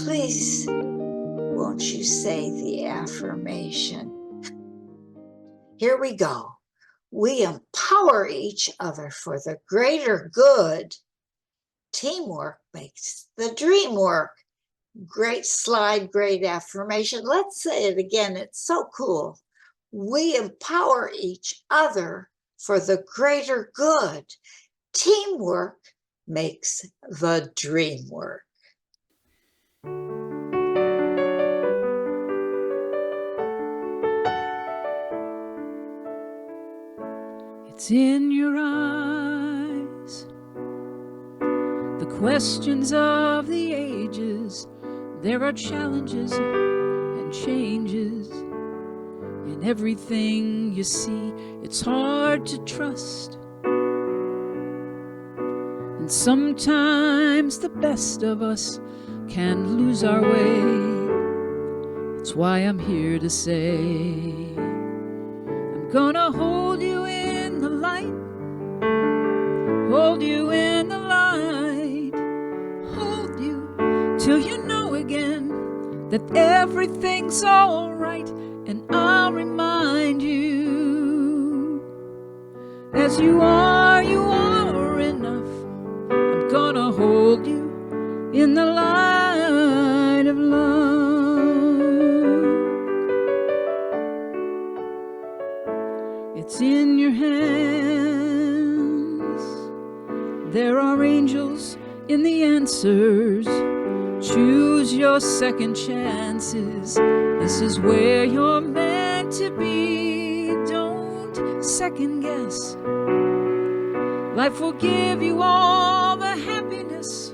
Please, won't you say the affirmation? Here we go. We empower each other for the greater good. Teamwork makes the dream work. Great slide, great affirmation. Let's say it again. It's so cool. We empower each other for the greater good. Teamwork makes the dream work. It's in your eyes, the questions of the ages. There are challenges and changes in everything you see. It's hard to trust, and sometimes the best of us can lose our way. That's why I'm here to say, I'm gonna hold you in the light, hold you in the light, hold you till you know again that everything's all right. And I'll remind you, as you are enough. I'm gonna hold you in the light of love. It's in your hands. There are angels in the answers. Choose your second chances. This is where you're meant to be. Don't second guess. Life will give you all the happiness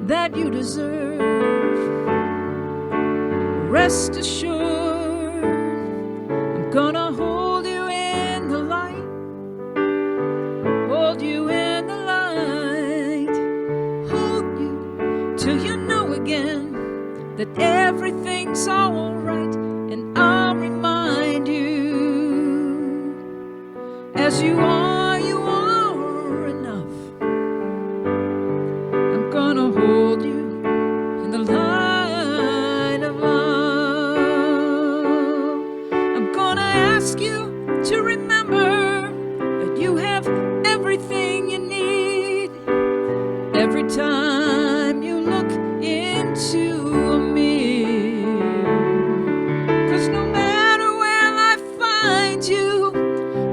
that you deserve. Rest assured, I'm gonna hold you in the light, hold you in the light, hold you till you know again that everything's all right. And I'll remind you, as you are enough. I'm gonna hold you in the light of love. I'm gonna ask you to remember that you have everything you need. Every time you look into a mirror, 'cause no matter where life finds you,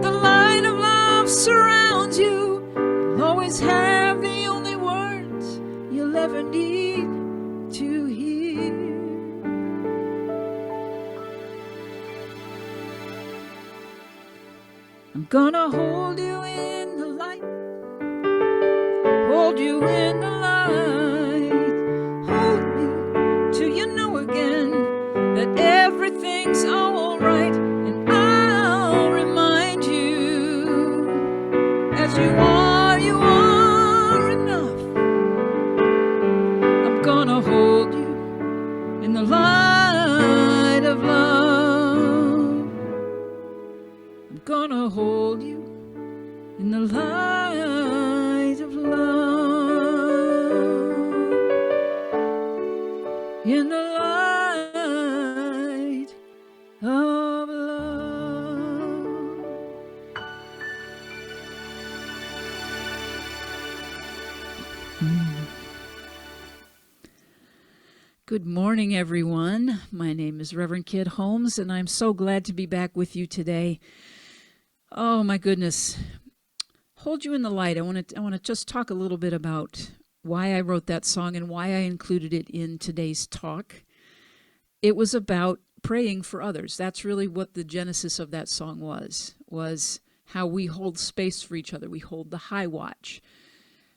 the light of love surrounds you. You'll always have the only words you'll ever need to hear. I'm gonna hold you in the light, hold you in the light, hold you till you know again that everything's all right. And I'll remind you, as you are enough. I'm gonna hold you in the light of love. I'm gonna hold you in the light of love, in the light of love. Good morning, everyone. My name is Reverend Kid Holmes, and I'm so glad to be back with you today. Oh my goodness. Hold you in the light. I want to just talk a little bit about why I wrote that song and why I included it in today's talk. It was about praying for others. That's really what the genesis of that song was how we hold space for each other. We hold the high watch.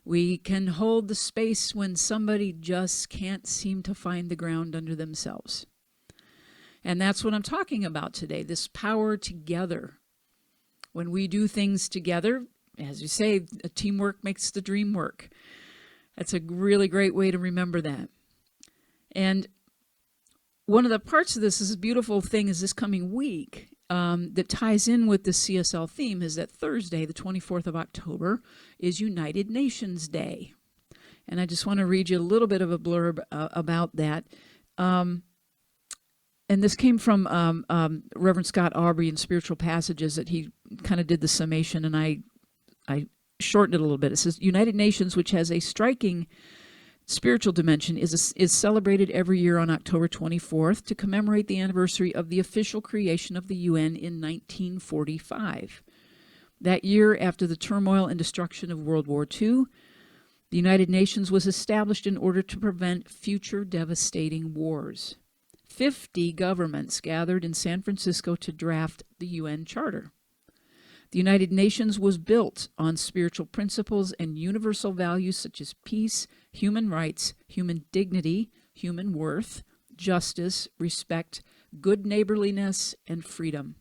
We can hold the space when somebody just can't seem to find the ground under themselves. And that's what I'm talking about today, this power together. When we do things together, as you say, teamwork makes the dream work. That's a really great way to remember that. And one of the parts of this is a beautiful thing is this coming week that ties in with the CSL theme is that Thursday, the 24th of October, is United Nations Day. And I just want to read you a little bit of a blurb about that. And this came from Reverend Scott Aubrey in Spiritual Passages, that he kind of did the summation, and I shortened it a little bit. It says, United Nations, which has a striking spiritual dimension, is celebrated every year on October 24th to commemorate the anniversary of the official creation of the UN in 1945. That year, after the turmoil and destruction of World War II, the United Nations was established in order to prevent future devastating wars. 50 governments gathered in San Francisco to draft the UN Charter. The United Nations was built on spiritual principles and universal values such as peace, human rights, human dignity, human worth, justice, respect, good neighborliness, and freedom.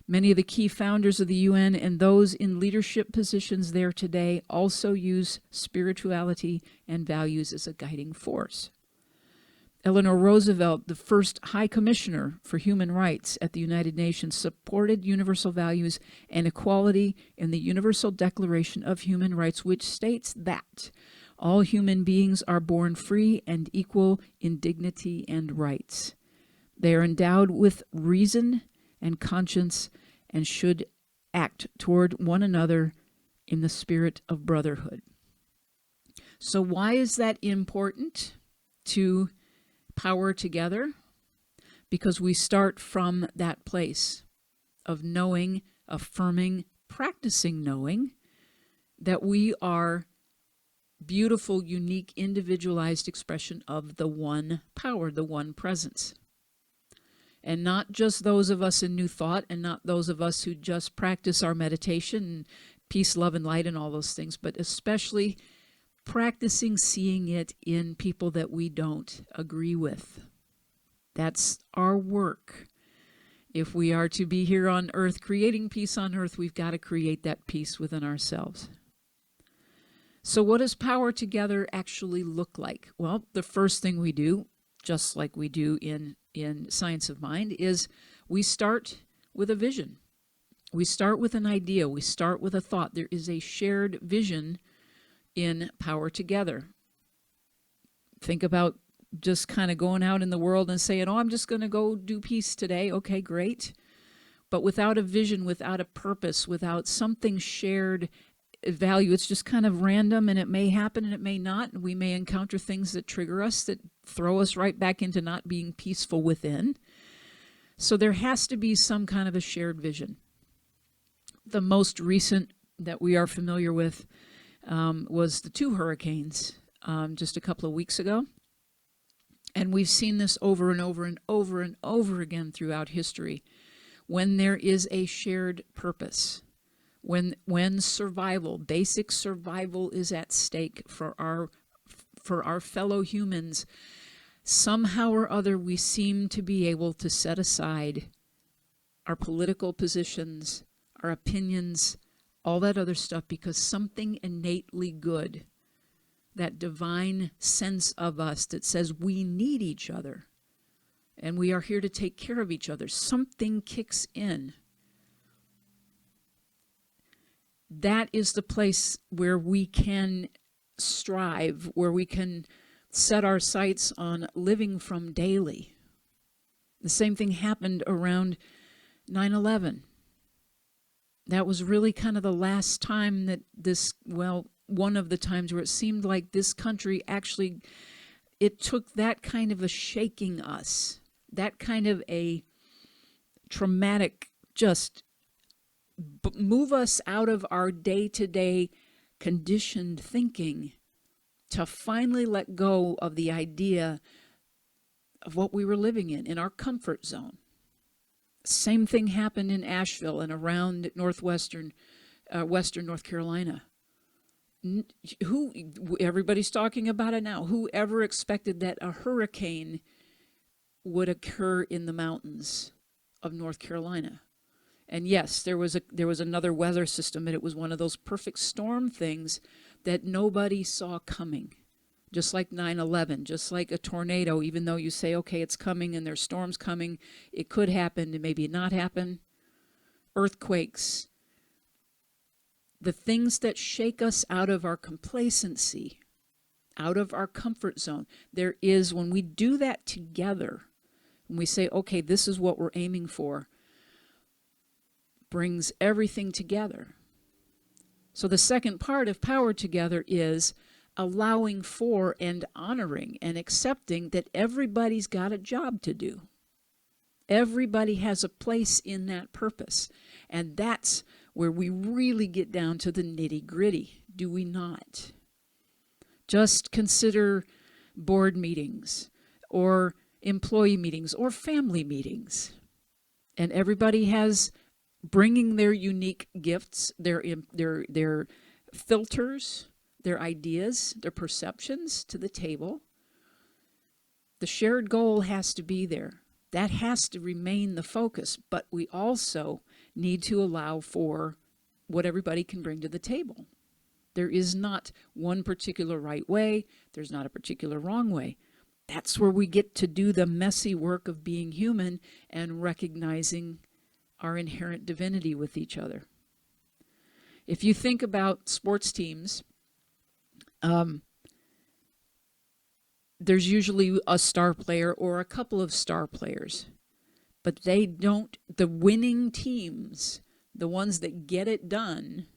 Many of the key founders of the UN and those in leadership positions there today also use spirituality and values as a guiding force. Eleanor Roosevelt, the first High Commissioner for Human Rights at the United Nations, supported universal values and equality in the Universal Declaration of Human Rights, which states that all human beings are born free and equal in dignity and rights. They are endowed with reason and conscience and should act toward one another in the spirit of brotherhood. So why is that important to power together? Because we start from that place of knowing, affirming, practicing knowing that we are beautiful, unique, individualized expression of the one power, the one presence. And not just those of us in New Thought, and not those of us who just practice our meditation and peace, love, and light and all those things, but especially practicing seeing it in people that we don't agree with. That's our work. If we are to be here on earth, creating peace on earth, we've got to create that peace within ourselves. So what does power together actually look like? Well, the first thing we do, just like we do in Science of Mind, is we start with a vision. We start with an idea. We start with a thought. There is a shared vision in power together. Think about just kind of going out in the world and saying, oh, I'm just going to go do peace today. Okay, great. But without a vision, without a purpose, without something shared value, it's just kind of random, and it may happen and it may not. And we may encounter things that trigger us, that throw us right back into not being peaceful within. So there has to be some kind of a shared vision. The most recent that we are familiar with was the 2 hurricanes just a couple of weeks ago. And we've seen this over and over and over and over again throughout history. When there is a shared purpose, when survival, basic survival is at stake for our fellow humans, somehow or other we seem to be able to set aside our political positions, our opinions, all that other stuff, because something innately good, that divine sense of us that says we need each other and we are here to take care of each other, something kicks in. That is the place where we can strive, where we can set our sights on living from daily. The same thing happened around 9/11. That was really kind of the last time that one of the times where it seemed like this country actually, it took that kind of a shaking us, that kind of a traumatic, just move us out of our day-to-day conditioned thinking to finally let go of the idea of what we were living in our comfort zone. Same thing happened in Asheville and around western North Carolina. Everybody's talking about it now. Who ever expected that a hurricane would occur in the mountains of North Carolina? And yes, there was another weather system, and it was one of those perfect storm things that nobody saw coming. Just like 9/11, just like a tornado, even though you say, okay, it's coming and there's storms coming, it could happen and maybe not happen. Earthquakes. The things that shake us out of our complacency out of our comfort zone. There is, when we do that together, when we say, okay, this is what we're aiming for, brings everything together. So the second part of power together is allowing for and honoring and accepting that everybody's got a job to do. Everybody has a place in that purpose. And that's where we really get down to the nitty-gritty, do we not? Just consider board meetings or employee meetings or family meetings. And everybody has bringing their unique gifts, their filters, their ideas, their perceptions to the table. The shared goal has to be there. That has to remain the focus, but we also need to allow for what everybody can bring to the table. There is not one particular right way. There's not a particular wrong way. That's where we get to do the messy work of being human and recognizing our inherent divinity with each other. If you think about sports teams, there's usually a star player or a couple of star players, but they don't, the winning teams, the ones that get it done,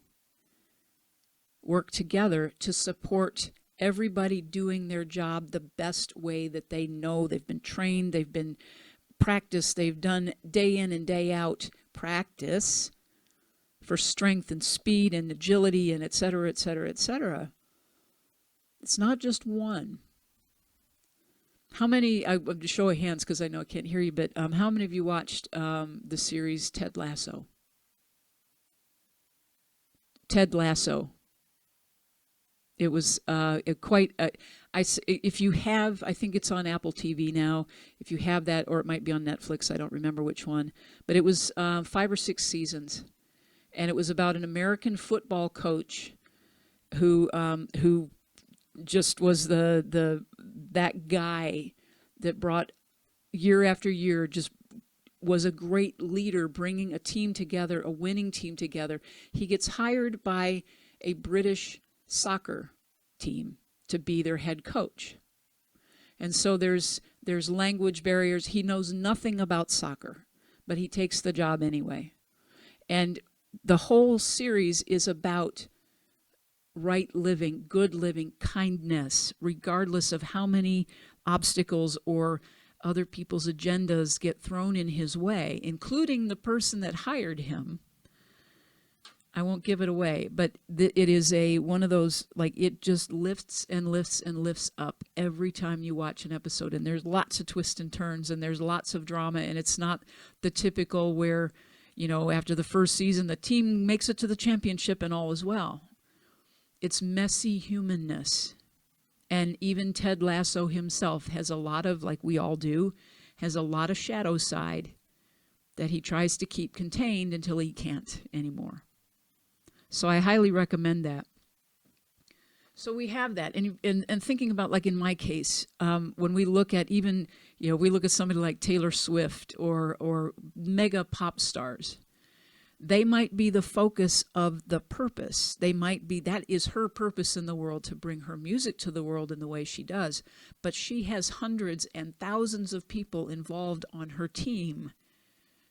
work together to support everybody doing their job the best way that they know. They've been trained, they've been practiced, they've done day in and day out practice for strength and speed and agility and et cetera, et cetera, et cetera. It's not just one. How many, I'm to show of hands because I know I can't hear you, but how many of you watched the series Ted Lasso? Ted Lasso. It was quite, if you have, I think it's on Apple TV now, if you have that, or it might be on Netflix, I don't remember which one, but it was 5 or 6 seasons, and it was about an American football coach who just was that guy that brought year after year, just was a great leader, bringing a team together, a winning team together. He gets hired by a British soccer team to be their head coach. And so there's language barriers. He knows nothing about soccer, but he takes the job anyway. And the whole series is about right living, good living, kindness, regardless of how many obstacles or other people's agendas get thrown in his way, including the person that hired him. I won't give it away, but it is one of those, like, it just lifts and lifts and lifts up every time you watch an episode. And there's lots of twists and turns, and there's lots of drama, and it's not the typical where, you know, after the first season, the team makes it to the championship and all is well. It's messy humanness. And even Ted Lasso himself has a lot of, like we all do, has a lot of shadow side that he tries to keep contained until he can't anymore. So I highly recommend that. So we have that. And thinking about, like in my case, when we look at even, you know, we look at somebody like Taylor Swift or mega pop stars, they might be the focus of the purpose. They might be, that is her purpose in the world, to bring her music to the world in the way she does. But she has hundreds and thousands of people involved on her team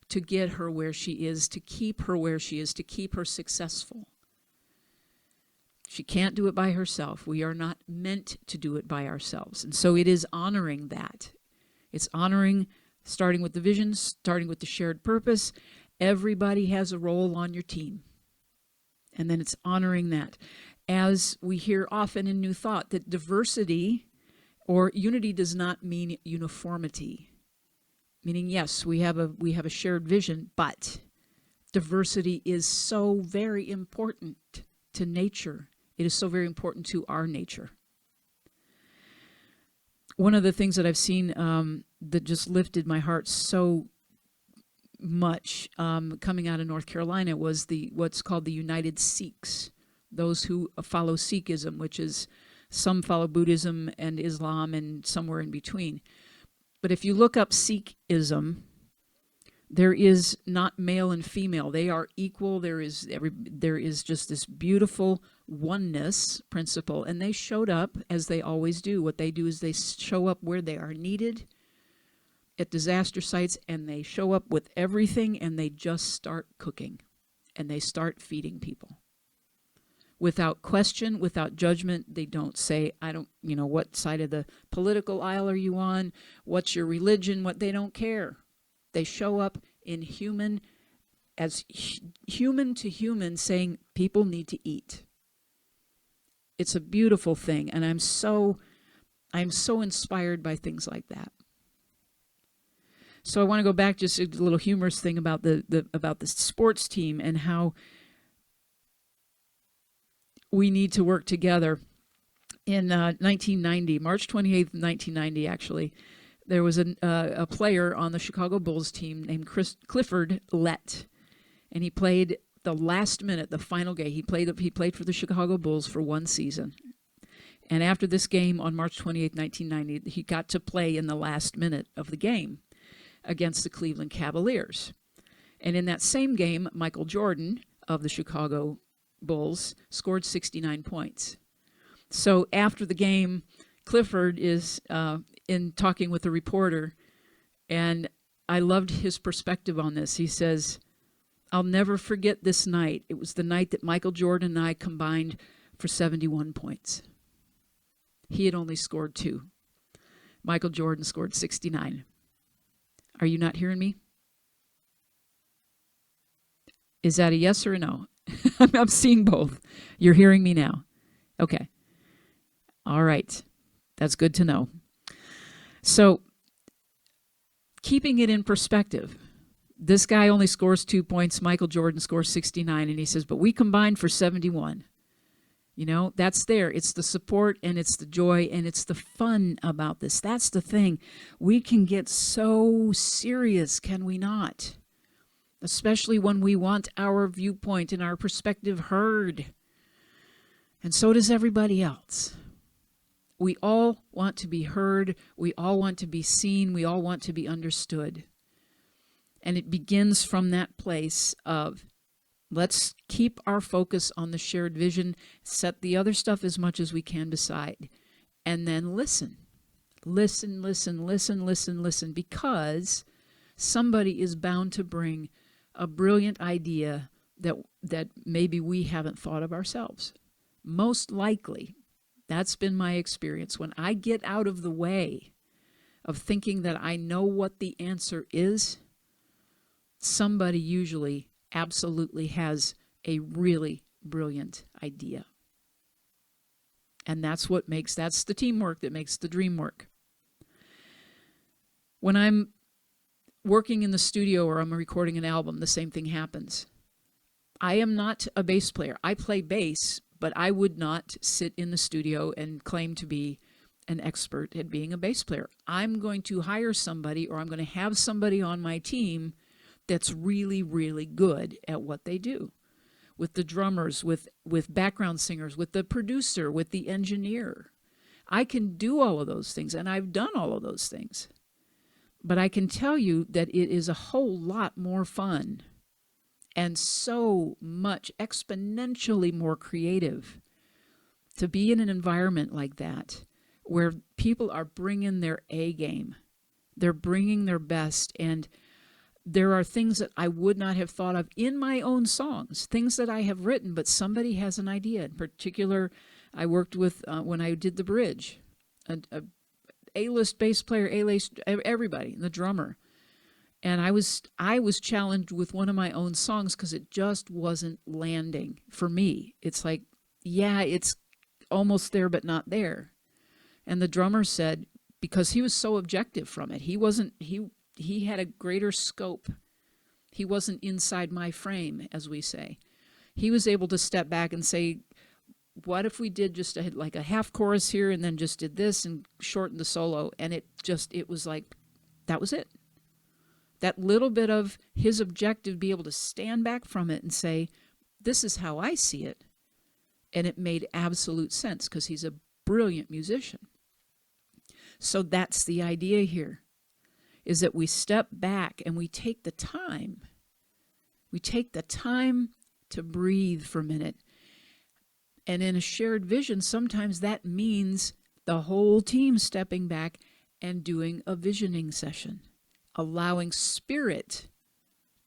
to get her where she is, to keep her where she is, to keep her successful. She can't do it by herself. We are not meant to do it by ourselves. And so it is honoring that. It's honoring, starting with the vision, starting with the shared purpose. Everybody has a role on your team. And then it's honoring that. As we hear often in New Thought, that diversity or unity does not mean uniformity. Meaning, yes, we have a shared vision, but diversity is so very important to nature. It is so very important to our nature. One of the things that I've seen that just lifted my heart so much coming out of North Carolina was what's called the United Sikhs, those who follow Sikhism, which is, some follow Buddhism and Islam and somewhere in between. But if you look up Sikhism, There is not male and female. They are equal. There is just this beautiful oneness principle. And they showed up as they always do. What they do is they show up where they are needed at disaster sites, and they show up with everything, and they just start cooking, and they start feeding people. Without question, without judgment. They don't say, I don't, what side of the political aisle are you on? What's your religion? They don't care. They show up in human to human, saying people need to eat. It's a beautiful thing, and I'm so inspired by things like that. So I want to go back just a little humorous thing about the sports team and how we need to work together. In 1990, March 28th, 1990, actually, there was a player on the Chicago Bulls team named Clifford Lett, and he played the last minute, the final game. He played for the Chicago Bulls for one season. And after this game on March 28th, 1990, he got to play in the last minute of the game against the Cleveland Cavaliers. And in that same game, Michael Jordan of the Chicago Bulls scored 69 points. So after the game, Clifford is in talking with the reporter, and I loved his perspective on this. He says, I'll never forget this night. It was the night that Michael Jordan and I combined for 71 points. He had only scored 2. Michael Jordan scored 69. Are you not hearing me? Is that a yes or a no? I'm seeing both. You're hearing me now. Okay. All right. That's good to know. So, keeping it in perspective, this guy only scores 2 points. Michael Jordan scores 69, and he says, but we combined for 71. That's there. It's the support, and it's the joy, and it's the fun about this. That's the thing. We can get so serious, can we not? Especially when we want our viewpoint and our perspective heard. And so does everybody else. We all want to be heard. We all want to be seen. We all want to be understood. And it begins from that place of, let's keep our focus on the shared vision, set the other stuff as much as we can beside, and then listen. Listen, listen, listen, listen, listen, because somebody is bound to bring a brilliant idea that maybe we haven't thought of ourselves. Most likely, that's been my experience. When I get out of the way of thinking that I know what the answer is, somebody usually absolutely has a really brilliant idea. And that's the teamwork that makes the dream work. When I'm working in the studio or I'm recording an album, the same thing happens. I am not a bass player. I play bass, but I would not sit in the studio and claim to be an expert at being a bass player. I'm going to hire somebody, or I'm going to have somebody on my team that's really, really good at what they do. With the drummers, with background singers, with the producer, with the engineer. I can do all of those things, and I've done all of those things. But I can tell you that it is a whole lot more fun and so much exponentially more creative to be in an environment like that, where people are bringing their A game. They're bringing their best, and there are things that I would not have thought of in my own songs, things that I have written, but somebody has an idea. In particular, I worked with, when I did the bridge, a A-list bass player, A-list, everybody, the drummer. And I was challenged with one of my own songs because it just wasn't landing for me. It's like, yeah, it's almost there, but not there. And the drummer said, because he was so objective from it, he had a greater scope. He wasn't inside my frame, as we say. He was able to step back and say, what if we did just like a half chorus here and then just did this and shortened the solo? And it was like, that was it. That little bit of his objective, be able to stand back from it and say, this is how I see it. And it made absolute sense because he's a brilliant musician. So that's the idea here. is that we step back and we take the time. We take the time to breathe for a minute. And in a shared vision, sometimes that means the whole team stepping back and doing a visioning session, allowing spirit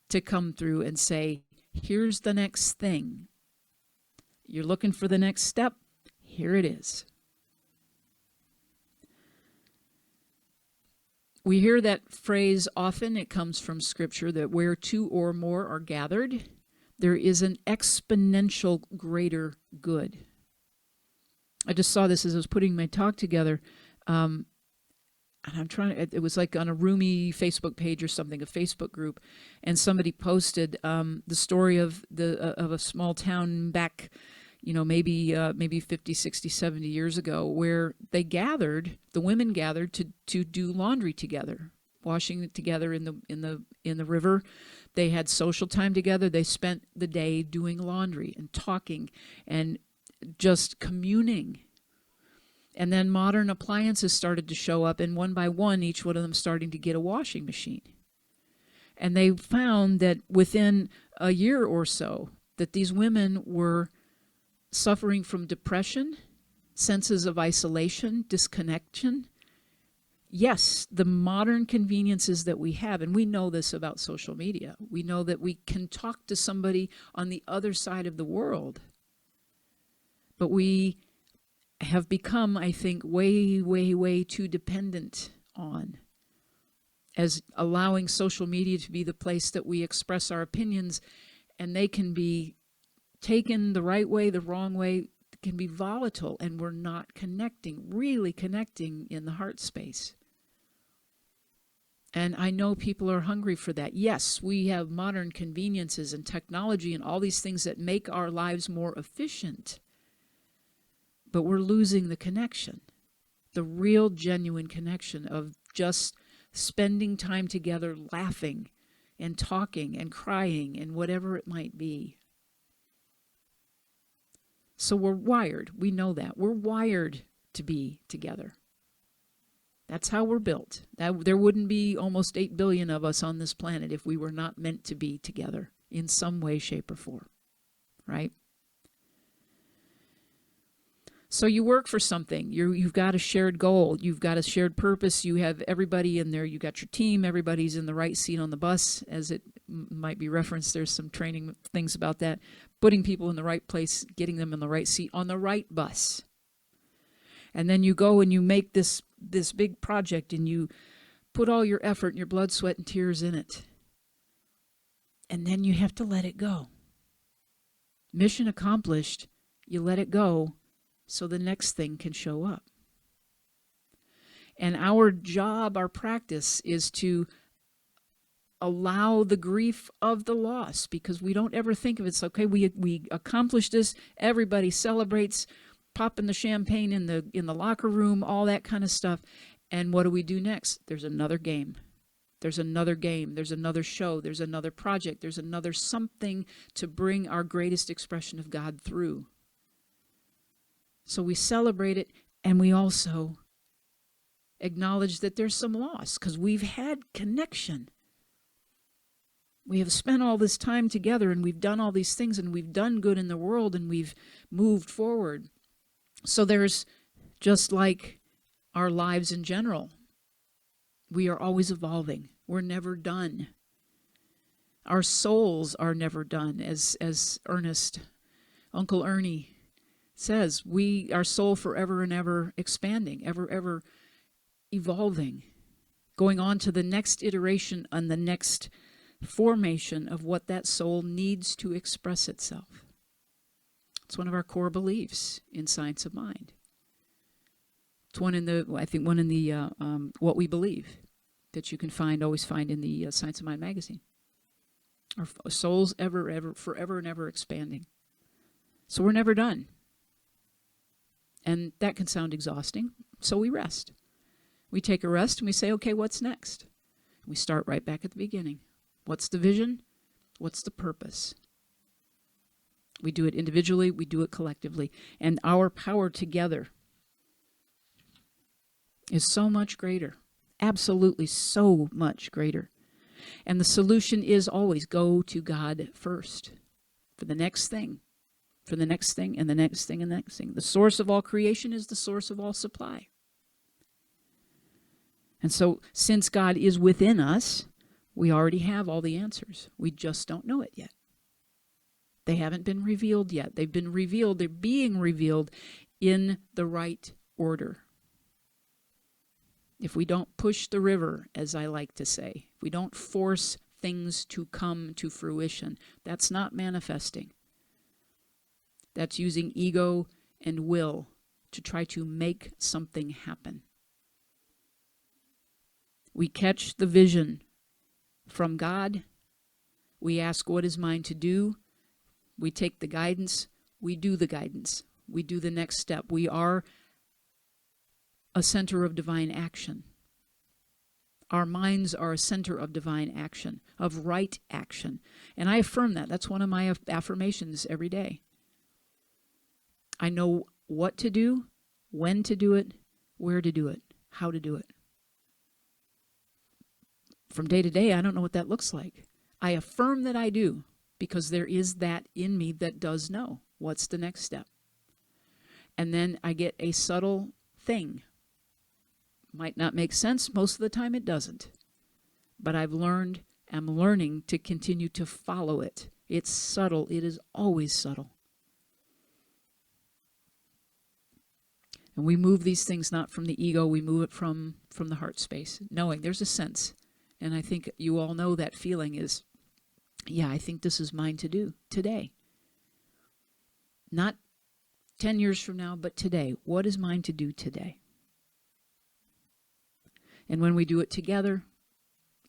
to come through and say, here's the next thing. You're looking for the next step? Here it is. We hear that phrase often. It comes from Scripture that where two or more are gathered, there is an exponential greater good. I just saw this as I was putting my talk together. And it was like on a Roomy Facebook page or something, a Facebook group, and somebody posted the story of a small town back, maybe 50, 60, 70 years ago, where the women gathered to do laundry together, washing it together in the river. They had social time together. They spent the day doing laundry and talking and just communing. And then modern appliances started to show up, and one by one, each one of them starting to get a washing machine. And they found that within a year or so, that these women were suffering from depression, senses of isolation, disconnection. Yes, the modern conveniences that we have, and we know this about social media. We know that we can talk to somebody on the other side of the world. But we have become, I think, way, way, way too dependent on, as allowing social media to be the place that we express our opinions, and they can be taken the right way, the wrong way, can be volatile, and we're not really connecting in the heart space. And I know people are hungry for that. Yes, we have modern conveniences and technology and all these things that make our lives more efficient, but we're losing the connection, the real, genuine connection of just spending time together, laughing and talking and crying and whatever it might be. So we're wired. We know that. We're wired to be together. That's how we're built. There wouldn't be almost 8 billion of us on this planet if we were not meant to be together in some way, shape, or form, right? So you work for something. You've got a shared goal. You've got a shared purpose. You have everybody in there. You got your team. Everybody's in the right seat on the bus, as it might be referenced. There's some training things about that. Putting people in the right place, getting them in the right seat on the right bus. And then you go and you make this big project, and you put all your effort and your blood, sweat, and tears in it. And then you have to let it go. Mission accomplished. You let it go so the next thing can show up. And our job, our practice, is to allow the grief of the loss, because we don't ever think of it. It's okay, we accomplished this, everybody celebrates, popping the champagne in the locker room, all that kind of stuff. And what do we do next? There's another game. There's another game. There's another show. There's another project. There's another something to bring our greatest expression of God through. So we celebrate it, and we also acknowledge that there's some loss, because we've had connection. We have spent all this time together, and we've done all these things, and we've done good in the world, and we've moved forward. So there's, just like our lives in general, we are always evolving. We're never done. Our souls are never done, as Uncle Ernie says. Our soul forever and ever expanding, ever evolving, going on to the next iteration and the next formation of what that soul needs to express itself. It's one of our core beliefs in Science of Mind. It's one in the What We Believe, that you can always find in the Science of Mind magazine. Our soul's forever and ever expanding. So we're never done. And that can sound exhausting, so we rest. We take a rest and we say, okay, what's next? We start right back at the beginning. What's the vision? What's the purpose? We do it individually, we do it collectively. And our power together is so much greater. Absolutely so much greater. And the solution is always go to God first for the next thing, for the next thing, and the next thing, and the next thing. The source of all creation is the source of all supply. And so, since God is within us, we already have all the answers. We just don't know it yet. They haven't been revealed yet. They've been revealed. They're being revealed in the right order. If we don't push the river, as I like to say, if we don't force things to come to fruition, that's not manifesting. That's using ego and will to try to make something happen. We catch the vision from God. We ask, what is mine to do? We take the guidance. We do the guidance. We do the next step. We are a center of divine action. Our minds are a center of divine action, of right action. And I affirm that. That's one of my affirmations every day. I know what to do, when to do it, where to do it, how to do it. From day to day, I don't know what that looks like. I affirm that I do, because there is that in me that does know what's the next step. And then I get a subtle thing. Might not make sense. Most of the time it doesn't. But I'm learning to continue to follow it. It's subtle. It is always subtle. And we move these things not from the ego, we move it from the heart space, knowing there's a sense. And I think you all know that feeling is, yeah, I think this is mine to do today. Not 10 years from now, but today. What is mine to do today? And when we do it together,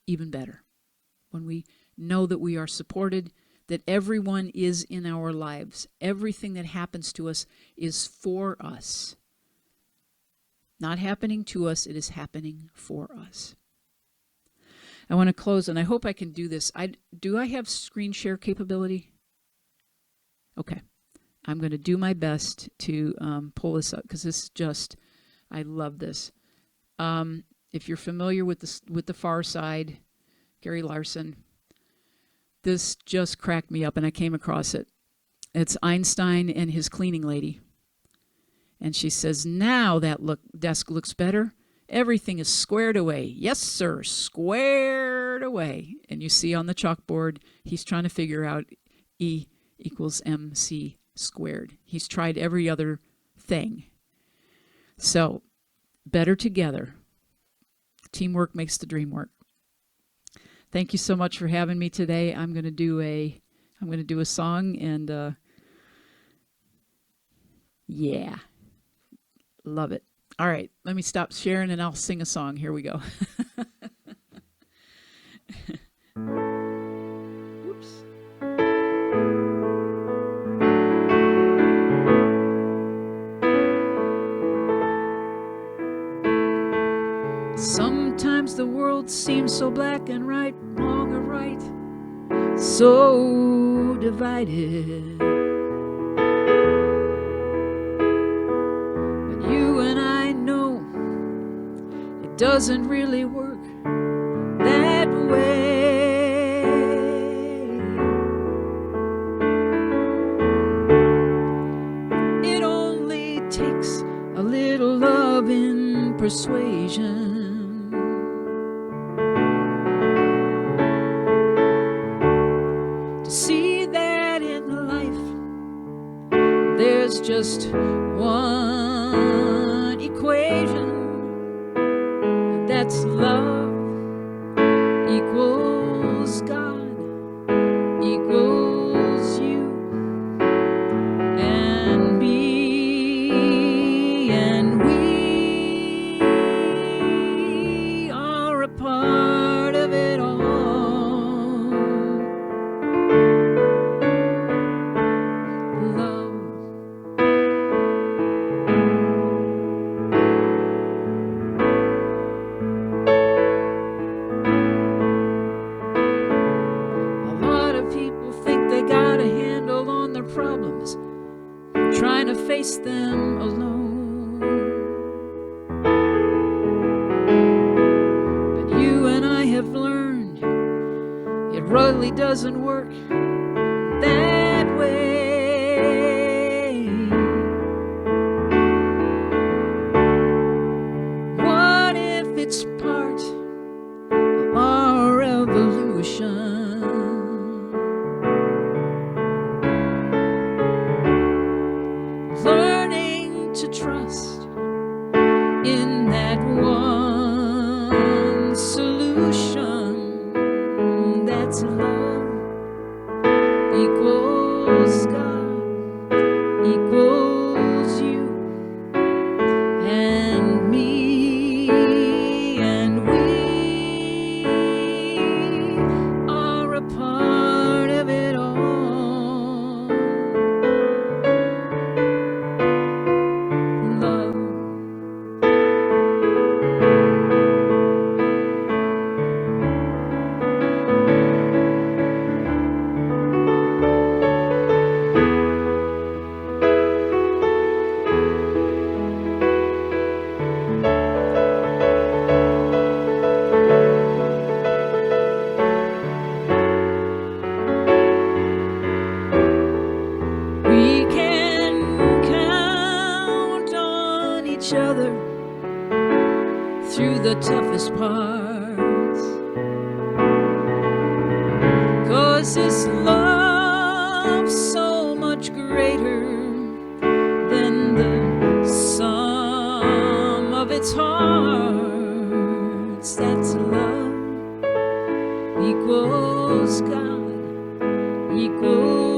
even better. When we know that we are supported, that everyone is in our lives. Everything that happens to us is for us. Not happening to us, it is happening for us. I want to close, and I hope I can do this. Do I have screen share capability? Okay. I'm going to do my best to pull this up, because this is just, I love this. If you're familiar with the Far Side, Gary Larson, this just cracked me up, and I came across it. It's Einstein and his cleaning lady. And she says, now that desk looks better. Everything is squared away. Yes, sir, squared away. And you see on the chalkboard, he's trying to figure out E equals MC squared. He's tried every other thing. So, better together. Teamwork makes the dream work. Thank you so much for having me today. I'm going to do a song, and yeah. Love it. All right, let me stop sharing and I'll sing a song. Here we go. Whoops. Sometimes the world seems so black and right, wrong or right, so divided. Doesn't really work that way. It only takes a little love and persuasion to see that in life there's just one equation. That's love equals God equals you and me, and we are a part of it all. Love. Problems, trying to face them alone. really doesn't work that way. What if it's part of our evolution? Learning to trust in that one solution. That's love equals God equals you and me, and we are a part of it all. Love. We can count on each other through the toughest parts, 'cause this love's so much greater than the sum of its hearts. That's love equals God equals